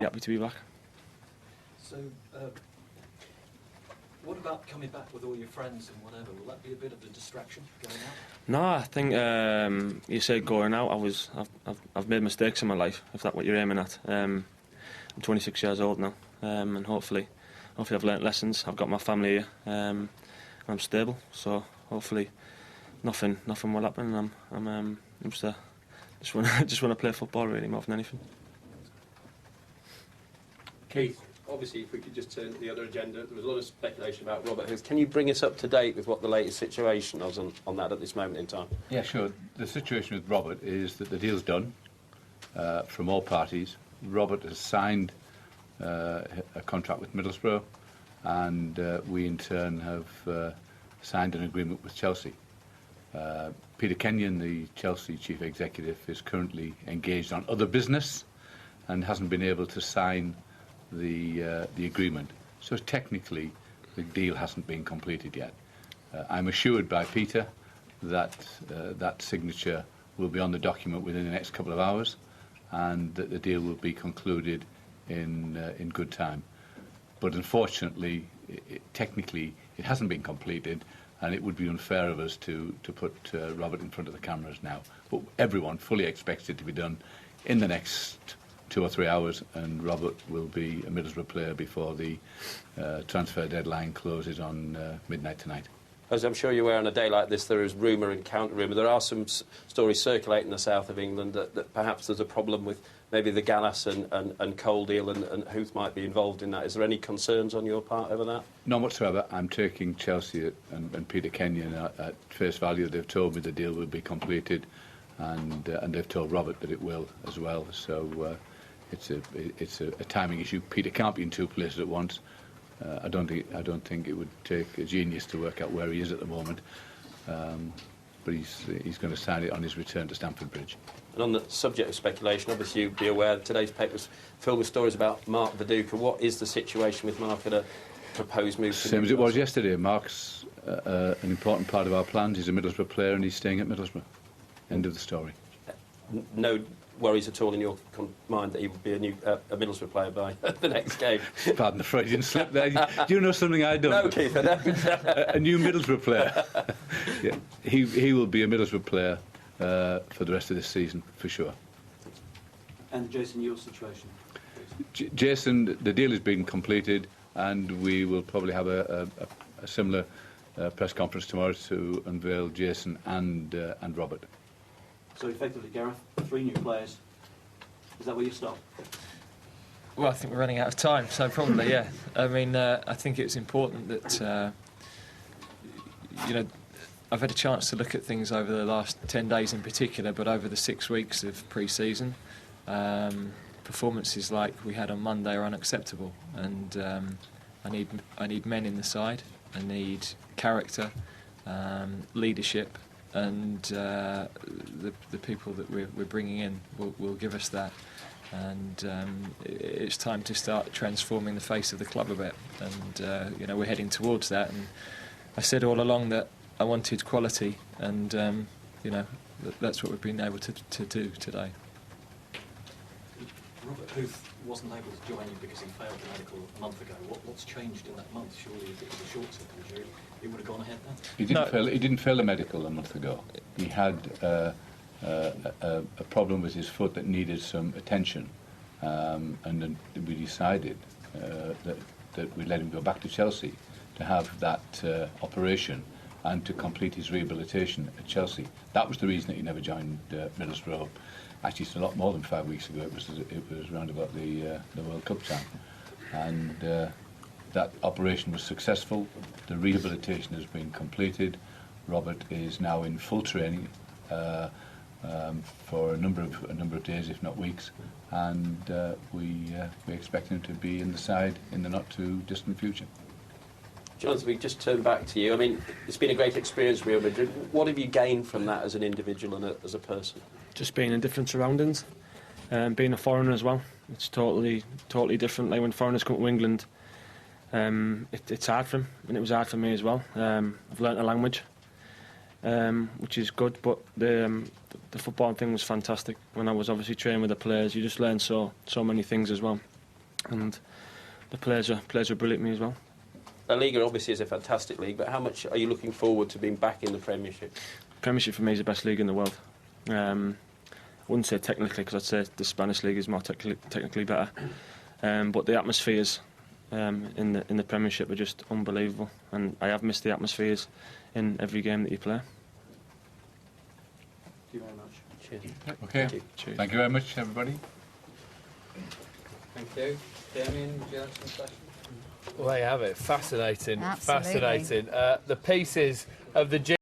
happy to be back. So, what about coming back with all your friends and whatever? Will that be a bit of a distraction going out? No, I think you said going out. I've made mistakes in my life, if that's what you're aiming at. I'm 26 years old now, and hopefully I've learnt lessons. I've got my family here, and I'm stable. So hopefully nothing will happen. I'm just want to play football really more than anything. Keith, obviously, if we could just turn to the other agenda, there was a lot of speculation about Robert Huth. Can you bring us up to date with what the latest situation is on that at this moment in time? Yeah, sure. The situation with Robert is that the deal's done from all parties. Robert has signed a contract with Middlesbrough, and we in turn have signed an agreement with Chelsea. Peter Kenyon, the Chelsea chief executive, is currently engaged on other business and hasn't been able to sign the agreement. So technically, the deal hasn't been completed yet. I'm assured by Peter that that signature will be on the document within the next couple of hours, and that the deal will be concluded in good time. But unfortunately, technically, it hasn't been completed, and it would be unfair of us to put Robert in front of the cameras now. But everyone fully expects it to be done in the next 2 or 3 hours, and Robert will be a Middlesbrough player before the transfer deadline closes on midnight tonight. As I'm sure you're aware, on a day like this, there is rumour and counter-rumour. There are some stories circulating in the south of England that perhaps there's a problem with maybe the Gallas and Cole deal, and Huth might be involved in that. Is there any concerns on your part over that? None whatsoever. I'm taking Chelsea and Peter Kenyon at face value. They've told me the deal will be completed, and they've told Robert that it will as well. So it's a timing issue. Peter can't be in two places at once. I don't think it would take a genius to work out where he is at the moment. But he's going to sign it on his return to Stamford Bridge. And on the subject of speculation, obviously you'd be aware that today's paper's filled with stories about Mark Viduka. What is the situation with Mark at a proposed move? Same as it was yesterday. Mark's an important part of our plans. He's a Middlesbrough player and he's staying at Middlesbrough. End of the story. No worries at all in your mind that he would be a Middlesbrough player by the next game? Pardon the Freudian slip there. Do you know something I don't? No, Keith, I don't. A new Middlesbrough player. Yeah, he will be a Middlesbrough player for the rest of this season, for sure. And Jason, your situation? Jason, the deal has been completed, and we will probably have a similar press conference tomorrow to unveil Jason and Robert. So effectively, Gareth, 3 new players. Is that where you stop? Well, I think we're running out of time, so probably, yeah. I mean, I think it's important that, I've had a chance to look at things over the last 10 days in particular, but over the 6 weeks of pre-season, performances like we had on Monday are unacceptable, and I need men in the side. I need character, leadership, and the people that we're bringing in will give us that. And it's time to start transforming the face of the club a bit, and we're heading towards that. And I said all along that I wanted quality, and that's what we've been able to do today. Robert Huth wasn't able to join you because he failed the medical a month ago. What's changed in that month? Surely if it was a short-term injury, he would have gone ahead then? He didn't fail the medical a month ago. He had a problem with his foot that needed some attention, and then we decided that we'd let him go back to Chelsea to have that operation and to complete his rehabilitation at Chelsea. That was the reason that he never joined Middlesbrough. Actually, it's a lot more than 5 weeks ago. It was around about the World Cup time, and that operation was successful. The rehabilitation has been completed. Robert is now in full training for a number of days, if not weeks, and we expect him to be in the side in the not too distant future. Jonathan, we just turn back to you. I mean, it's been a great experience, Real Madrid. What have you gained from that as an individual and as a person? Just being in different surroundings, being a foreigner as well. It's totally different. Like when foreigners come to England, it's hard for them, and it was hard for me as well. I've learnt a language, which is good, but the football thing was fantastic. When I was obviously training with the players, you just learn so many things as well. and the players are brilliant to me as well. La Liga obviously is a fantastic league, but how much are you looking forward to being back in the Premiership? Premiership for me is the best league in the world. I wouldn't say technically, because I'd say the Spanish league is more technically better. But the atmospheres in the Premiership are just unbelievable, and I have missed the atmospheres in every game that you play. Thank you very much. Cheers. Okay. Thank you. Cheers. Thank you very much, everybody. Thank you. Damien, would you have some questions? Well, there you have it. Fascinating. Absolutely. Fascinating. The pieces of the